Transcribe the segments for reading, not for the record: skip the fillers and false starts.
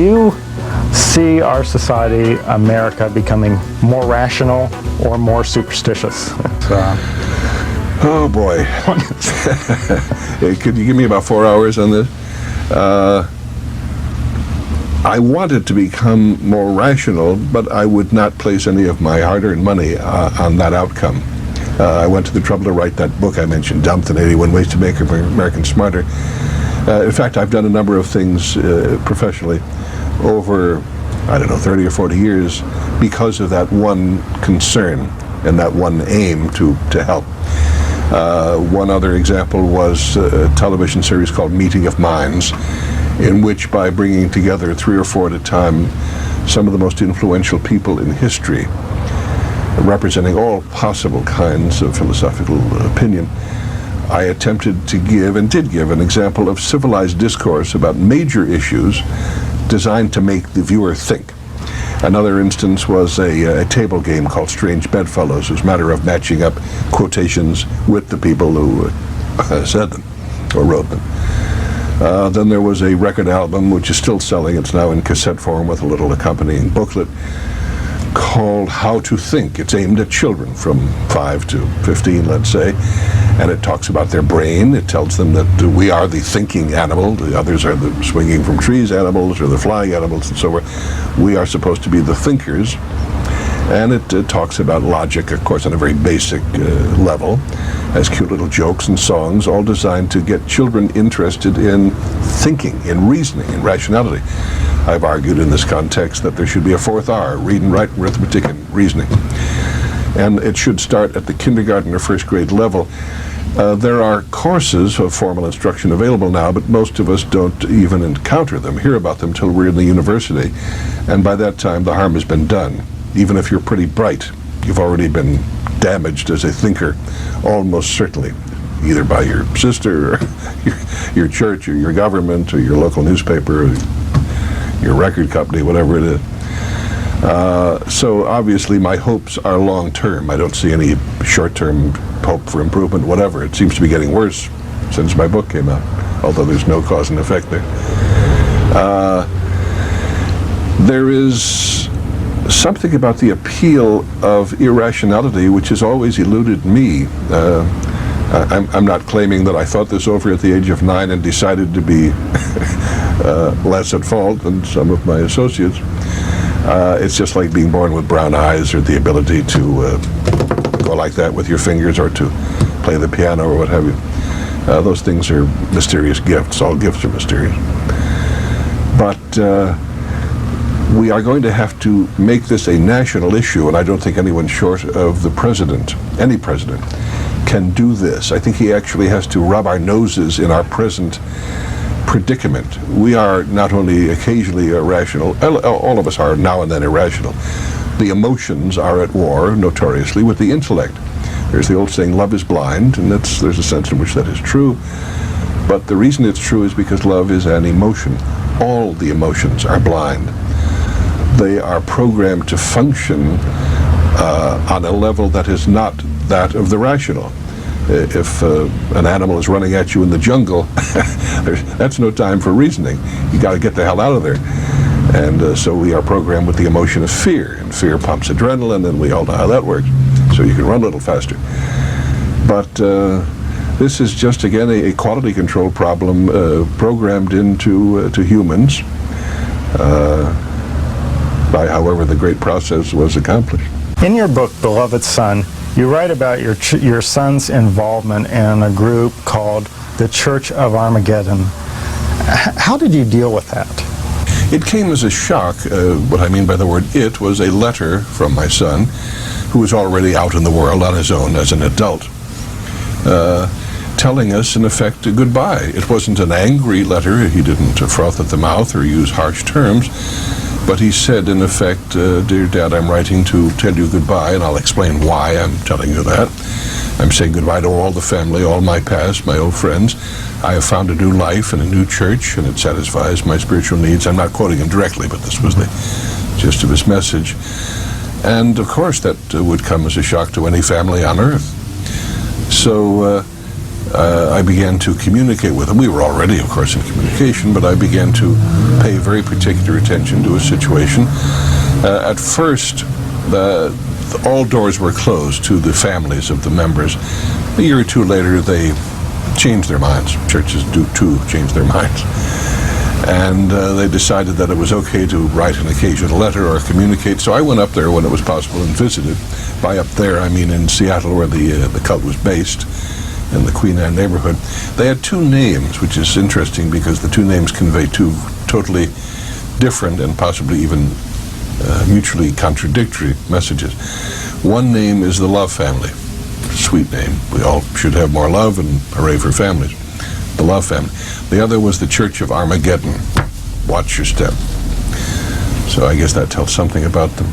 you see our society, America, becoming more rational or more superstitious? Oh boy. Could you give me about 4 hours on this? I want it to become more rational, but I would not place any of my hard-earned money on that outcome. I went to the trouble to write that book I mentioned, Dumped in 81 Ways to Make Americans Smarter. In fact, I've done a number of things professionally over, I don't know, 30 or 40 years because of that one concern and that one aim to help. One other example was a television series called Meeting of Minds, in which, by bringing together 3 or 4 at a time some of the most influential people in history, representing all possible kinds of philosophical opinion, I attempted to give, and did give, an example of civilized discourse about major issues designed to make the viewer think. Another instance was a table game called Strange Bedfellows. It was a matter of matching up quotations with the people who said them or wrote them. Then there was a record album, which is still selling. It's now in cassette form with a little accompanying booklet, called How to Think. It's aimed at children from 5 to 15, let's say, and it talks about their brain. It tells them that we are the thinking animal, the others are the swinging from trees animals or the flying animals and so forth. We are supposed to be the thinkers, and it talks about logic, of course, on a very basic level, has cute little jokes and songs, all designed to get children interested in thinking, in reasoning, in rationality. I've argued in this context that there should be a 4th R, read and write, arithmetic, and reasoning. And it should start at the kindergarten or 1st grade level. There are courses of formal instruction available now, but most of us don't even encounter them, hear about them till we're in the university. And by that time, the harm has been done. Even if you're pretty bright, you've already been damaged as a thinker, almost certainly, either by your sister or your church or your government or your local newspaper or your record company, whatever it is. So obviously my hopes are long-term. I don't see any short-term hope for improvement, whatever. It seems to be getting worse since my book came out, although there's no cause and effect there. There is something about the appeal of irrationality which has always eluded me. I'm not claiming that I thought this over at the age of 9 and decided to be less at fault than some of my associates. It's just like being born with brown eyes or the ability to go like that with your fingers or to play the piano or what have you. Those things are mysterious gifts. All gifts are mysterious. But we are going to have to make this a national issue, and I don't think anyone short of the president, any president, can do this. I think he actually has to rub our noses in our present predicament. We are not only occasionally irrational, all of us are now and then irrational. The emotions are at war, notoriously, with the intellect. There's the old saying, love is blind, and there's a sense in which that is true. But the reason it's true is because love is an emotion. All the emotions are blind. They are programmed to function on a level that is not that of the rational. If an animal is running at you in the jungle, that's no time for reasoning. You got to get the hell out of there. And so we are programmed with the emotion of fear, and fear pumps adrenaline, and we all know how that works. So you can run a little faster. But this is just, again, a quality control problem programmed into humans by however the great process was accomplished. In your book, Beloved Son, you write about your son's involvement in a group called the Church of Armageddon. How did you deal with that? It came as a shock. What I mean by the word "it" was a letter from my son, who was already out in the world on his own as an adult, telling us, in effect, goodbye. It wasn't an angry letter. He didn't froth at the mouth or use harsh terms. But he said, in effect, dear Dad, I'm writing to tell you goodbye, and I'll explain why I'm telling you that. I'm saying goodbye to all the family, all my past, my old friends. I have found a new life and a new church, and it satisfies my spiritual needs. I'm not quoting him directly, but this was the gist of his message. And, of course, that would come as a shock to any family on earth. So I began to communicate with him. We were already, of course, in communication, but I began to pay very particular attention to a situation. At first, all doors were closed to the families of the members. A year or two later, they changed their minds. Churches do too change their minds. And they decided that it was okay to write an occasional letter or communicate. So I went up there when it was possible and visited. By up there, I mean in Seattle, where the cult was based, in the Queen Anne neighborhood. They had two names, which is interesting because the two names convey two totally different and possibly even mutually contradictory messages. One name is the Love Family. Sweet name. We all should have more love, and hooray for families. The Love Family. The other was the Church of Armageddon. Watch your step. So I guess that tells something about them.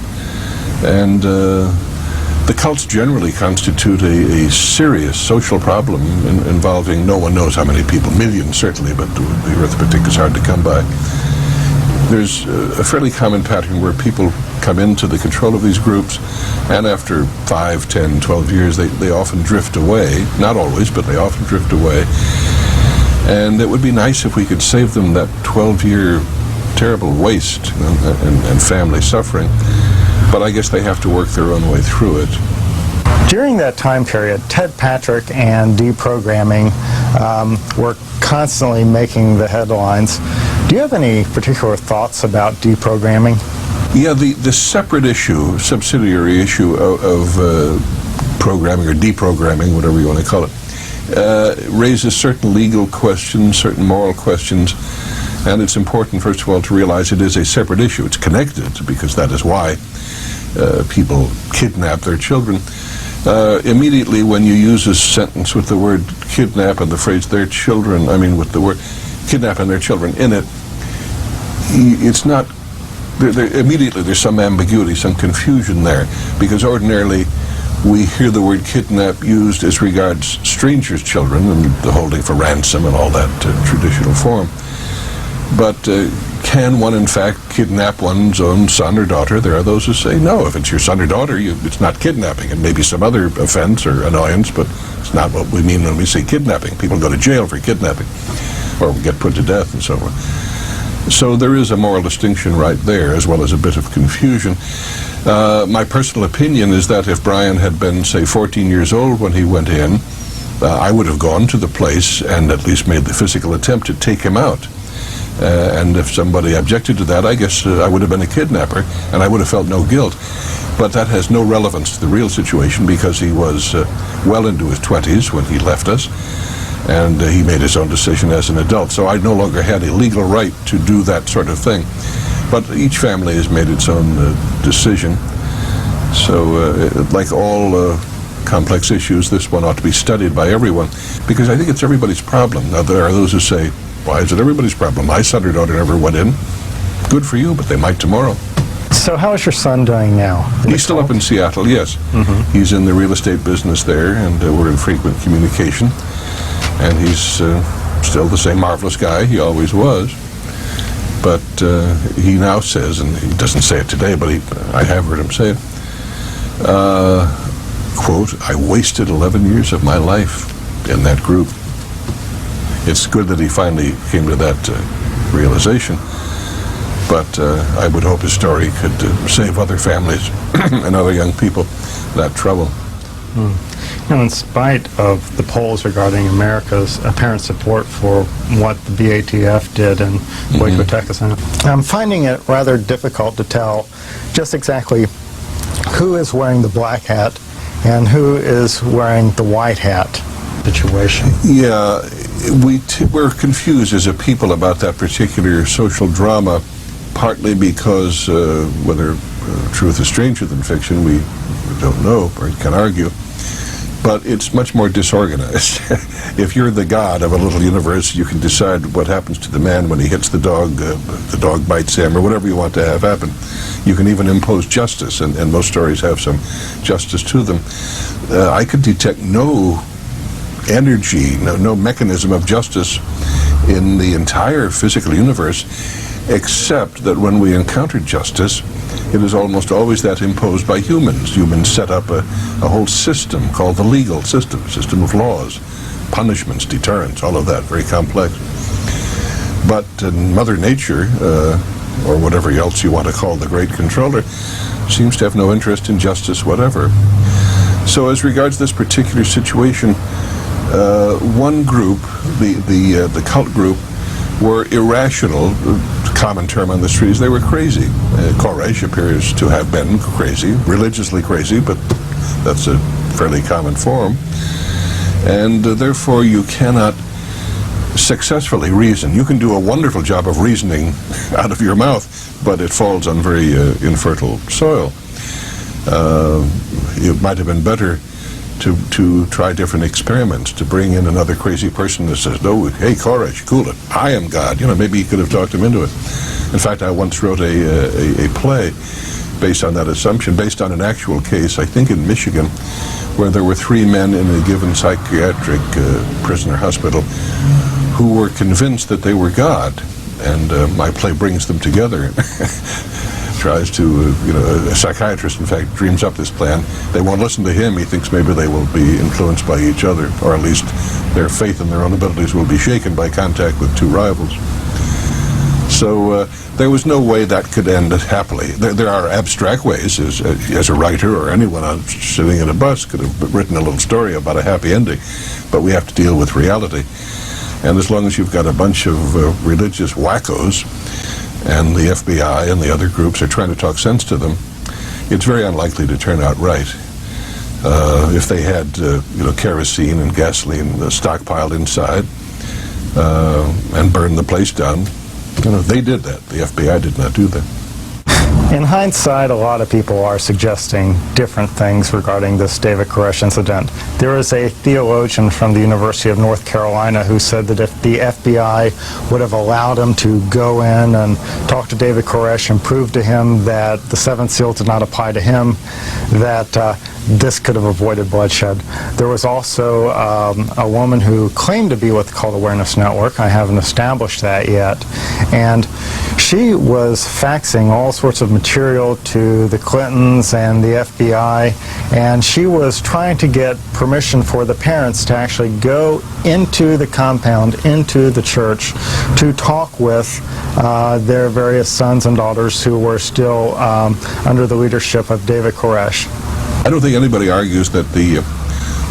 And the cults generally constitute a serious social problem involving no one knows how many people, millions certainly, but the arithmetic is hard to come by. There's a fairly common pattern where people come into the control of these groups, and after 5, 10, 12 years, they often drift away. Not always, but they often drift away. And it would be nice if we could save them that 12-year terrible waste and family suffering. But I guess they have to work their own way through it. During that time period, Ted Patrick and deprogramming were constantly making the headlines. Do you have any particular thoughts about deprogramming? Yeah, the separate issue, subsidiary issue of programming or deprogramming, whatever you want to call it, raises certain legal questions, certain moral questions, and it's important, first of all, to realize it is a separate issue. It's connected, because that is why people kidnap their children. Immediately when you use a sentence with the word kidnap and the phrase their children, with the word kidnap and their children in it, it's not, immediately there's some ambiguity, some confusion there, because ordinarily we hear the word kidnap used as regards strangers' children and the holding for ransom and all that traditional form. But can one in fact kidnap one's own son or daughter? There are those who say no. If it's your son or daughter, it's not kidnapping. It may be some other offense or annoyance, but it's not what we mean when we say kidnapping. People go to jail for kidnapping or get put to death and so on. So there is a moral distinction right there, as well as a bit of confusion. My personal opinion is that if Brian had been, say, 14 years old when he went in, I would have gone to the place and at least made the physical attempt to take him out. And if somebody objected to that, I guess I would have been a kidnapper, and I would have felt no guilt. But that has no relevance to the real situation, because he was well into his 20s when he left us, and he made his own decision as an adult. So I no longer had a legal right to do that sort of thing. But each family has made its own decision. So like all complex issues, this one ought to be studied by everyone, because I think it's everybody's problem. Now, there are those who say, why is it everybody's problem? My son or daughter never went in. Good for you, but they might tomorrow. So how is your son doing now? He's still up in Seattle, yes. Mm-hmm. He's in the real estate business there, and we're in frequent communication. And he's still the same marvelous guy he always was. But he now says, and he doesn't say it today, but I have heard him say it, quote, I wasted 11 years of my life in that group. It's good that he finally came to that realization, but I would hope his story could save other families and other young people that trouble. In spite of the polls regarding America's apparent support for what the BATF did in Waco, Texas, I'm finding it rather difficult to tell just exactly who is wearing the black hat and who is wearing the white hat situation. Yeah, we're confused as a people about that particular social drama, partly because whether truth is stranger than fiction, we don't know or can argue. But it's much more disorganized. If you're the god of a little universe, you can decide what happens to the man when he hits the dog bites him, or whatever you want to have happen. You can even impose justice, and most stories have some justice to them. I could detect no energy, no mechanism of justice in the entire physical universe, except that when we encounter justice, it is almost always that imposed by humans. Humans set up a whole system called the legal system of laws, punishments, deterrence, all of that, very complex. But Mother Nature, or whatever else you want to call the great controller, seems to have no interest in justice whatever. So as regards this particular situation, one group, the cult group, were irrational. Common term on the streets, they were crazy. Koresh appears to have been crazy, religiously crazy, but that's a fairly common form. And therefore you cannot successfully reason. You can do a wonderful job of reasoning out of your mouth, but it falls on very infertile soil. It might have been better to try different experiments, to bring in another crazy person that says, no, hey, Koresh, cool it, I am God. Maybe you could have talked him into it. In fact, I once wrote a play based on that assumption, based on an actual case, I think in Michigan, where there were 3 men in a given psychiatric prison or hospital who were convinced that they were God. And my play brings them together. Tries to, a psychiatrist, in fact, dreams up this plan. They won't listen to him. He thinks maybe they will be influenced by each other, or at least their faith in their own abilities will be shaken by contact with 2 rivals. So there was no way that could end happily. There are abstract ways, as a writer or anyone sitting in a bus could have written a little story about a happy ending, but we have to deal with reality. And as long as you've got a bunch of religious wackos, and the FBI and the other groups are trying to talk sense to them, it's very unlikely to turn out right. If they had, kerosene and gasoline stockpiled inside and burned the place down, they did that. The FBI did not do that. In hindsight, a lot of people are suggesting different things regarding this David Koresh incident. There is a theologian from the University of North Carolina who said that if the FBI would have allowed him to go in and talk to David Koresh and prove to him that the 7th seal did not apply to him, that this could have avoided bloodshed. There was also a woman who claimed to be with the Cult Awareness Network. I haven't established that yet. And she was faxing all sorts of material to the Clintons and the FBI, and she was trying to get permission for the parents to actually go into the compound, into the church, to talk with their various sons and daughters who were still under the leadership of David Koresh. I don't think anybody argues that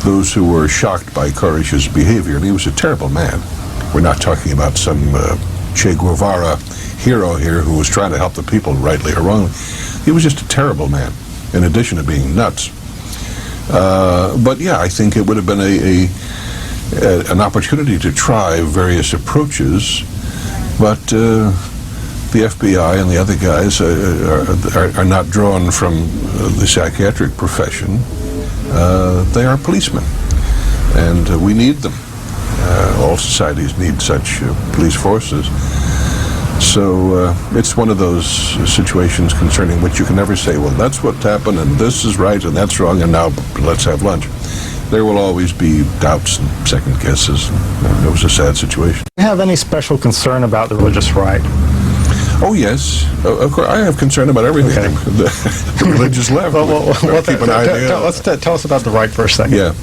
those who were shocked by Koresh's behavior, and he was a terrible man. We're not talking about some Che Guevara hero here who was trying to help the people, rightly or wrongly. He was just a terrible man, in addition to being nuts. But yeah, I think it would have been an opportunity to try various approaches, but the FBI and the other guys are not drawn from the psychiatric profession. They are policemen, and we need them. All societies need such police forces. So it's one of those situations concerning which you can never say, well, that's what happened, and this is right, and that's wrong, and now let's have lunch. There will always be doubts and second guesses. It was a sad situation. Do you have any special concern about the religious right? Oh, yes. Of course, I have concern about everything. Okay. The religious left. Well, keep an eye on. Tell us about the right for a second. Yeah.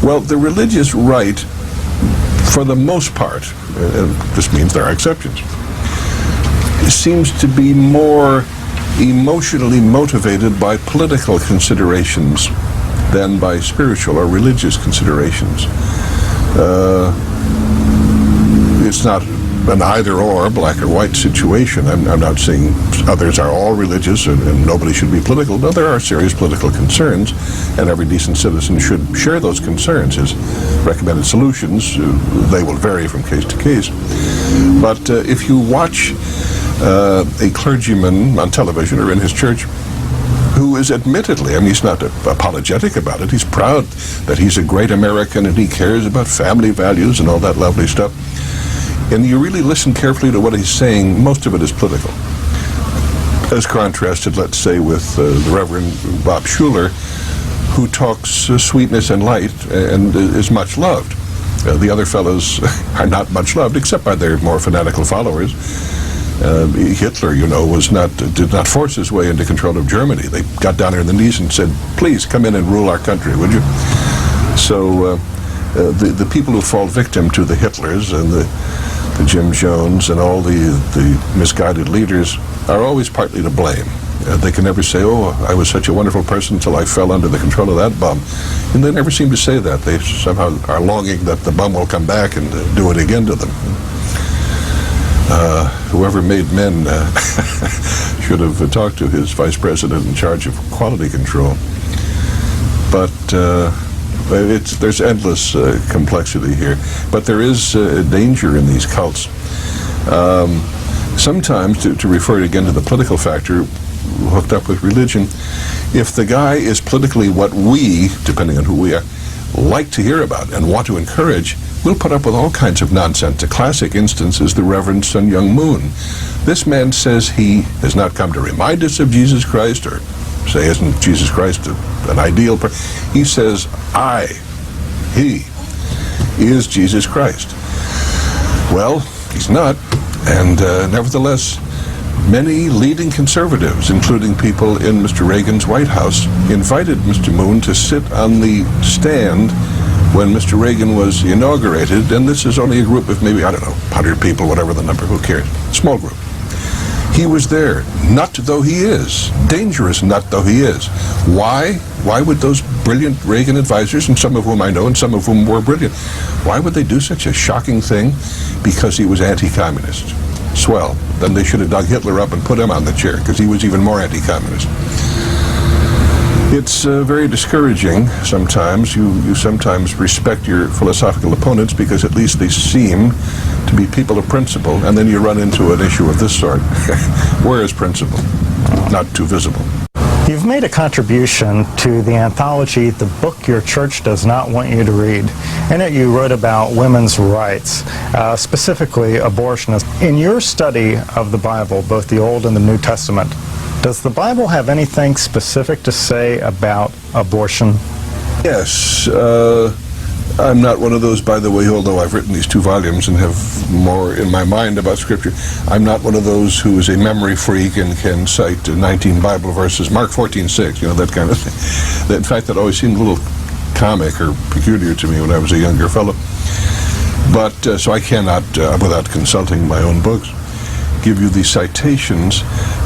Well, the religious right, for the most part, this means there are exceptions, seems to be more emotionally motivated by political considerations than by spiritual or religious considerations. It's not an either-or, black or white situation. I'm not saying others are all religious and nobody should be political. No, there are serious political concerns, and every decent citizen should share those concerns. His recommended solutions, they will vary from case to case. But if you watch a clergyman on television or in his church who is admittedly, I mean, he's not apologetic about it, he's proud that he's a great American and he cares about family values and all that lovely stuff, and you really listen carefully to what he's saying, most of it is political. As contrasted, let's say, with the Reverend Bob Schuller, who talks sweetness and light and is much loved. The other fellows are not much loved, except by their more fanatical followers. Hitler, did not force his way into control of Germany. They got down there on the knees and said, please come in and rule our country, would you? So the people who fall victim to the Hitlers and the Jim Jones and all the misguided leaders are always partly to blame. They can never say, oh, I was such a wonderful person until I fell under the control of that bum. And they never seem to say that. They somehow are longing that the bum will come back and do it again to them. Whoever made men should have talked to his vice president in charge of quality control. But there's endless complexity here. But there is danger in these cults. Sometimes, to refer again to the political factor, hooked up with religion, if the guy is politically what we, depending on who we are, like to hear about and want to encourage, we'll put up with all kinds of nonsense. A classic instance is the Reverend Sun Myung Moon. This man says he has not come to remind us of Jesus Christ, or say, isn't Jesus Christ an ideal person? He says, he is Jesus Christ. Well, he's not, and nevertheless, many leading conservatives, including people in Mr. Reagan's White House, invited Mr. Moon to sit on the stand when Mr. Reagan was inaugurated, and this is only a group of maybe, 100 people, whatever the number, who cares? Small group. He was there, nut though he is, dangerous nut though he is. Why? Why would those brilliant Reagan advisors, and some of whom I know and some of whom were brilliant, why would they do such a shocking thing? Because he was anti-communist. Swell. Then they should have dug Hitler up and put him on the chair, because he was even more anti-communist. It's very discouraging sometimes. You sometimes respect your philosophical opponents because at least they seem to be people of principle, and then you run into an issue of this sort. Where is principle? Not too visible. You've made a contribution to the anthology, The Book Your Church Does Not Want You to Read. In it you wrote about women's rights, specifically abortion. In your study of the Bible, both the Old and the New Testament, does the Bible have anything specific to say about abortion? Yes. I'm not one of those, by the way, although I've written these 2 volumes and have more in my mind about Scripture, I'm not one of those who is a memory freak and can cite 19 Bible verses, Mark 14:6, that kind of thing. In fact, that always seemed a little comic or peculiar to me when I was a younger fellow. But, so I cannot, without consulting my own books, give you the citations,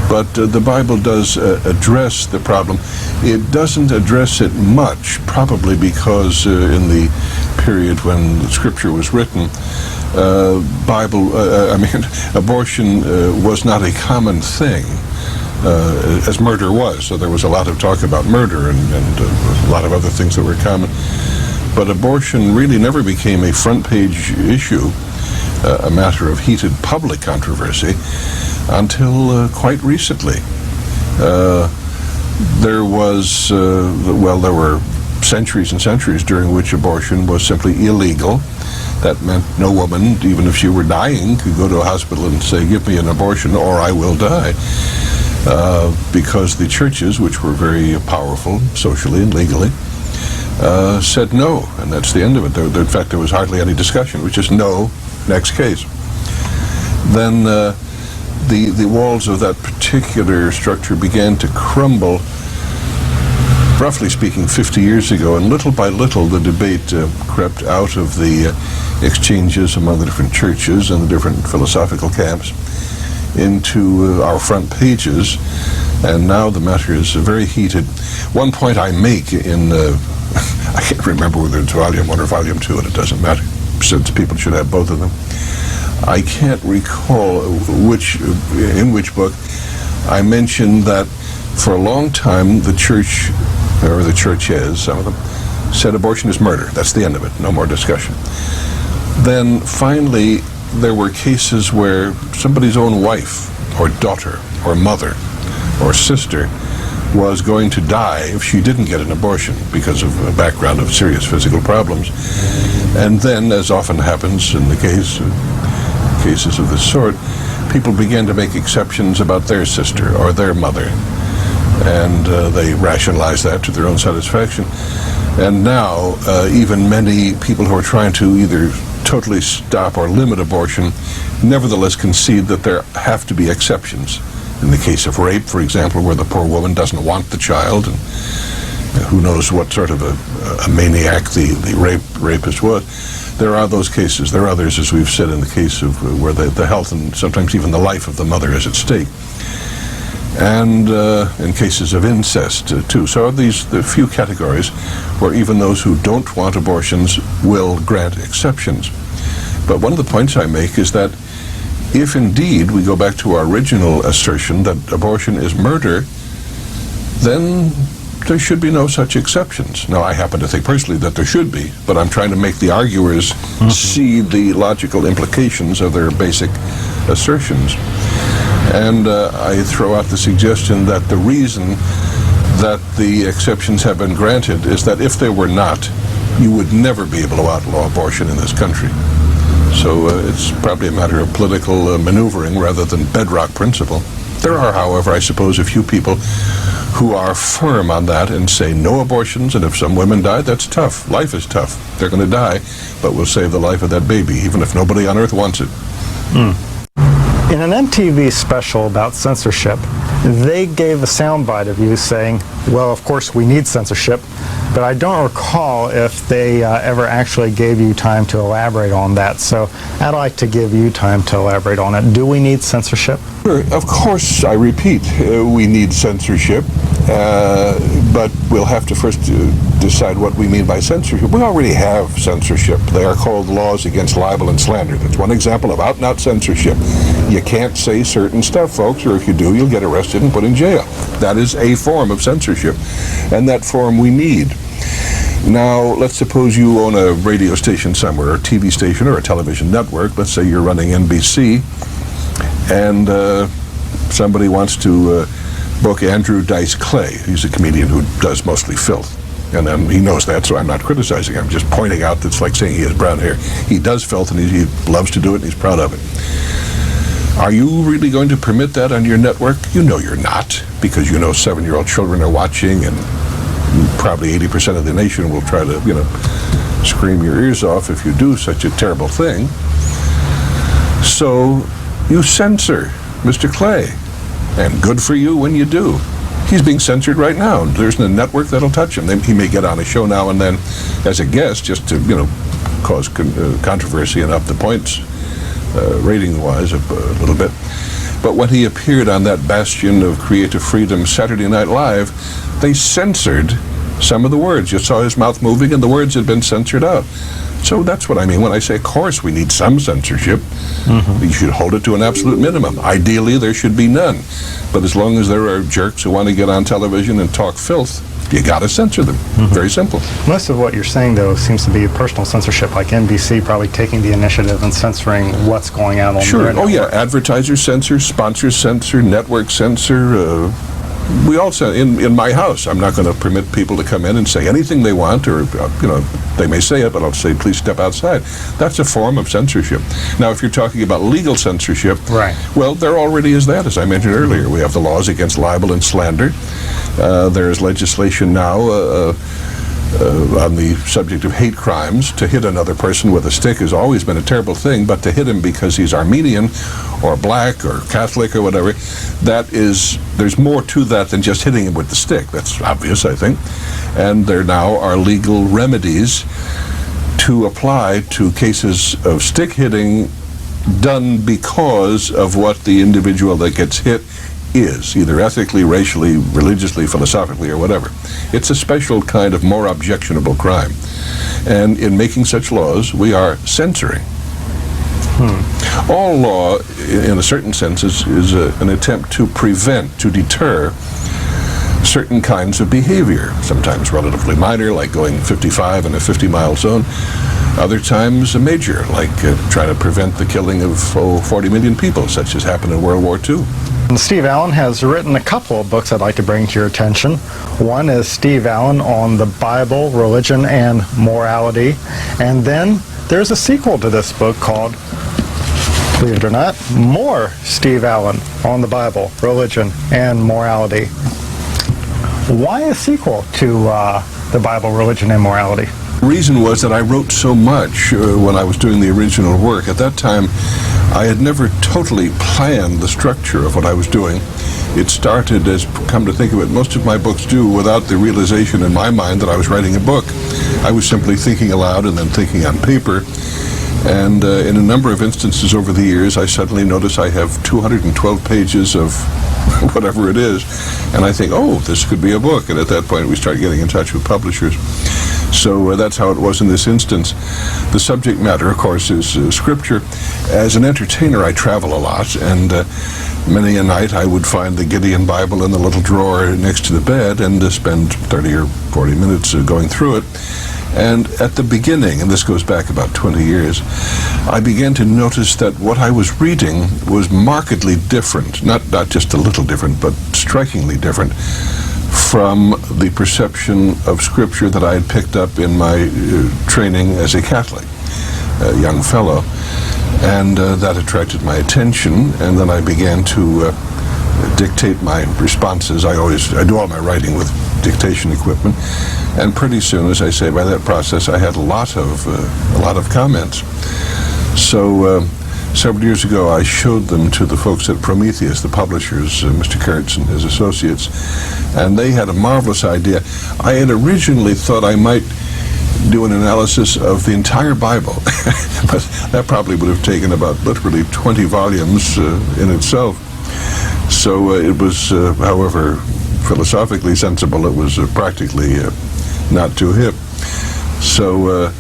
but the Bible does address the problem. It doesn't address it much, probably because in the period when the Scripture was written, abortion was not a common thing, as murder was. So there was a lot of talk about murder and a lot of other things that were common. But abortion really never became a front-page issue, a matter of heated public controversy, until quite recently. There were centuries and centuries during which abortion was simply illegal. That meant no woman, even if she were dying, could go to a hospital and say, give me an abortion or I will die. Because the churches, which were very powerful socially and legally, said no, and that's the end of it. In fact, there was hardly any discussion. It was just no, next case. Then the walls of that particular structure began to crumble, roughly speaking, 50 years ago, and little by little the debate crept out of the exchanges among the different churches and the different philosophical camps into our front pages, and now the matter is very heated. One point I make in, I can't remember whether it's volume 1 or volume 2, and it doesn't matter, since people should have both of them. I can't recall in which book I mentioned that for a long time the church, or the churches, some of them, said abortion is murder. That's the end of it. No more discussion. Then finally there were cases where somebody's own wife or daughter or mother or sister was going to die if she didn't get an abortion because of a background of serious physical problems. And then, as often happens in the cases of this sort, people began to make exceptions about their sister or their mother, and they rationalized that to their own satisfaction. And now even many people who are trying to either totally stop or limit abortion nevertheless concede that there have to be exceptions. In the case of rape, for example, where the poor woman doesn't want the child, and who knows what sort of a maniac the rapist was, there are those cases. There are others, as we've said, in the case of where the health and sometimes even the life of the mother is at stake. And in cases of incest, too. So the few categories where even those who don't want abortions will grant exceptions. But one of the points I make is that if indeed we go back to our original assertion that abortion is murder, then there should be no such exceptions. Now, I happen to think personally that there should be, but I'm trying to make the arguers see the logical implications of their basic assertions. And I throw out the suggestion that the reason that the exceptions have been granted is that if they were not, you would never be able to outlaw abortion in this country. So it's probably a matter of political maneuvering rather than bedrock principle. There are, however, I suppose, a few people who are firm on that and say no abortions, and if some women die, that's tough. Life is tough. They're going to die, but we'll save the life of that baby, even if nobody on earth wants it. In an MTV special about censorship, they gave a soundbite of you saying, well, of course we need censorship, but I don't recall if they ever actually gave you time to elaborate on that. So I'd like to give you time to elaborate on it. Do we need censorship? Sure. Of course, I repeat, we need censorship, but we'll have to first decide what we mean by censorship. We already have censorship. They are called laws against libel and slander. That's one example of out-and-out censorship. You can't say certain stuff, folks, or if you do, you'll get arrested and put in jail. That is a form of censorship, and that form we need. Now, let's suppose you own a radio station somewhere, or a TV station, or a television network. Let's say you're running NBC, and somebody wants to book Andrew Dice Clay. He's a comedian who does mostly filth. And he knows that, so I'm not criticizing him. I'm just pointing out that's like saying he has brown hair. He does filth, and he loves to do it, and he's proud of it. Are you really going to permit that on your network? You know you're not, because you know 7-year-old children are watching, and probably 80% of the nation will try to, scream your ears off if you do such a terrible thing. So you censor Mr. Clay, and good for you when you do. He's being censored right now. There's a network that'll touch him. He may get on a show now and then as a guest just to, cause controversy and up the points, rating-wise, a little bit. But when he appeared on that bastion of creative freedom, Saturday Night Live, they censored some of the words. You saw his mouth moving, and the words had been censored out. So that's what I mean when I say, of course, we need some censorship. You should hold it to an absolute minimum. Ideally, there should be none. But as long as there are jerks who want to get on television and talk filth, you got to censor them. Very simple. Most of what you're saying, though, seems to be personal censorship, like NBC probably taking the initiative and censoring what's going out on their network. Yeah, advertisers censor, sponsors censor, network censor. We also, in my house, I'm not going to permit people to come in and say anything they want, or, they may say it, but I'll say, please step outside. That's a form of censorship. Now, if you're talking about legal censorship, right. Well, there already is that, as I mentioned earlier. We have the laws against libel and slander. There is legislation now on the subject of hate crimes. To hit another person with a stick has always been a terrible thing, but to hit him because he's Armenian or black or Catholic or whatever, there's more to that than just hitting him with the stick. That's obvious, I think. And there now are legal remedies to apply to cases of stick hitting done because of what the individual that gets hit is, either ethically, racially, religiously, philosophically, or whatever. It's a special kind of more objectionable crime. And in making such laws, we are censoring. All law, in a certain sense, is an attempt to prevent, to deter certain kinds of behavior, sometimes relatively minor, like going 55 in a 50-mile zone, other times a major, like trying to prevent the killing of 40 million people, such as happened in World War II. And Steve Allen has written a couple of books I'd like to bring to your attention. One is Steve Allen on the Bible, Religion, and Morality. And then there's a sequel to this book called, believe it or not, More Steve Allen on the Bible, Religion, and Morality. Why a sequel to the Bible, Religion, and Morality? The reason was that I wrote so much when I was doing the original work. At that time, I had never totally planned the structure of what I was doing. It started, as come to think of it, most of my books do, without the realization in my mind that I was writing a book. I was simply thinking aloud and then thinking on paper. And in a number of instances over the years, I suddenly notice I have 212 pages of whatever it is, and I think, oh, this could be a book. And at that point, we start getting in touch with publishers. So that's how it was in this instance. The subject matter, of course, is Scripture. As an entertainer, I travel a lot, and many a night I would find the Gideon Bible in the little drawer next to the bed and spend 30 or 40 minutes going through it. And at the beginning, and this goes back about 20 years, I began to notice that what I was reading was markedly different, not just a little different, but strikingly different from the perception of Scripture that I had picked up in my training as a Catholic, a young fellow. And that attracted my attention, and then I began to dictate my responses. I do all my writing with dictation equipment, and pretty soon, as I say, by that process, I had a lot of comments. So several years ago, I showed them to the folks at Prometheus, the publishers, Mr. Kurtz and his associates, and they had a marvelous idea. I had originally thought I might do an analysis of the entire Bible, but that probably would have taken about literally 20 volumes in itself. So it was, however philosophically sensible, it was practically not too hip. So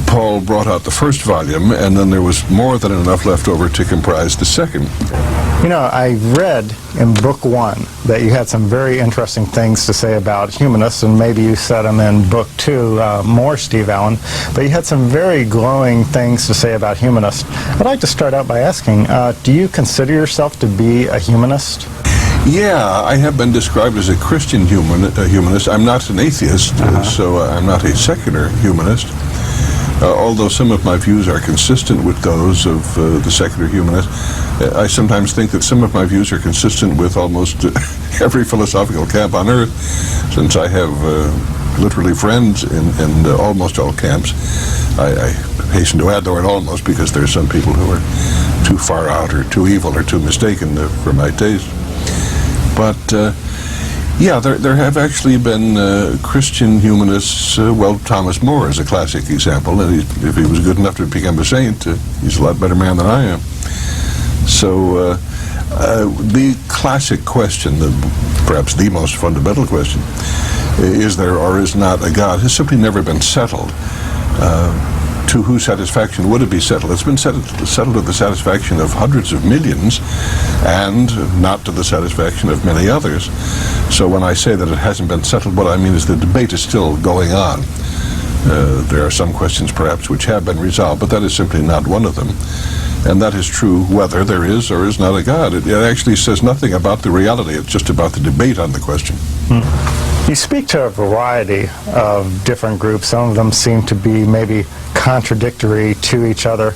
Paul brought out the first volume, and then there was more than enough left over to comprise the second. You know, I read in book 1 that you had some very interesting things to say about humanists, and maybe you said them in book 2 more, Steve Allen, but you had some very glowing things to say about humanists. I'd like to start out by asking, do you consider yourself to be a humanist? Yeah, I have been described as a Christian humanist. I'm not an atheist, so I'm not a secular humanist. Although some of my views are consistent with those of the secular humanists, I sometimes think that some of my views are consistent with almost every philosophical camp on earth, since I have literally friends in almost all camps. I hasten to add the word almost, because there are some people who are too far out or too evil or too mistaken for my taste. But yeah, there have actually been Christian humanists. Well, Thomas More is a classic example, and if he was good enough to become a saint, he's a lot better man than I am. So the classic question, perhaps the most fundamental question, is there or is not a God, has simply never been settled. To whose satisfaction would it be settled? It's been settled to the satisfaction of hundreds of millions, and not to the satisfaction of many others. So when I say that it hasn't been settled, what I mean is the debate is still going on. There are some questions perhaps which have been resolved, but that is simply not one of them. And that is true whether there is or is not a God. It actually says nothing about the reality. It's just about the debate on the question. You speak to a variety of different groups. Some of them seem to be maybe contradictory to each other.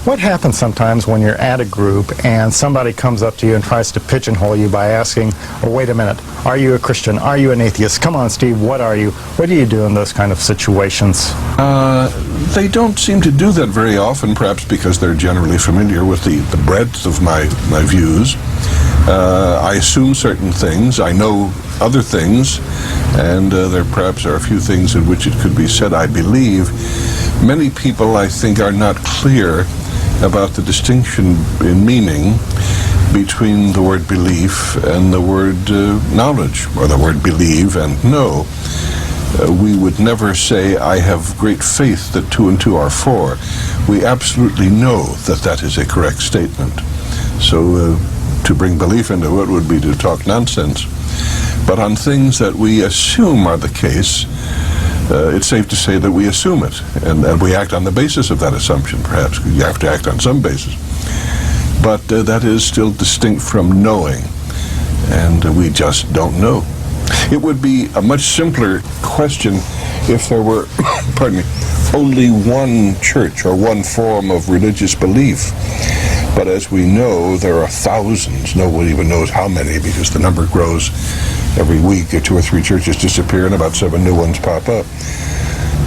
What happens sometimes when you're at a group and somebody comes up to you and tries to pigeonhole you by asking, oh, wait a minute, are you a Christian? Are you an atheist? Come on, Steve, what are you? What do you do in those kind of situations? They don't seem to do that very often, perhaps because they're generally familiar with the breadth of my views. I assume certain things. I know other things, and there perhaps are a few things in which it could be said I believe. Many people, I think, are not clear about the distinction in meaning between the word belief and the word knowledge, or the word believe and know. We would never say, I have great faith that 2 and 2 are 4. We absolutely know that that is a correct statement. So to bring belief into it would be to talk nonsense. But on things that we assume are the case, it's safe to say that we assume it, and we act on the basis of that assumption, perhaps. You have to act on some basis. But that is still distinct from knowing, and we just don't know. It would be a much simpler question if there were, pardon me, only one church or one form of religious belief. But as we know, there are thousands. No one even knows how many, because the number grows every week. 2 or 3 churches disappear and about 7 new ones pop up.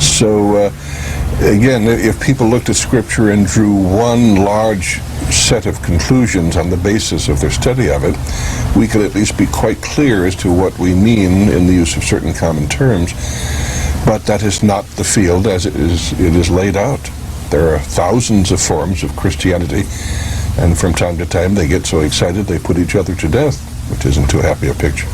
So again, if people looked at Scripture and drew one large set of conclusions on the basis of their study of it, we could at least be quite clear as to what we mean in the use of certain common terms. But that is not the field as it is laid out. There are thousands of forms of Christianity, and from time to time they get so excited they put each other to death, which isn't too happy a picture.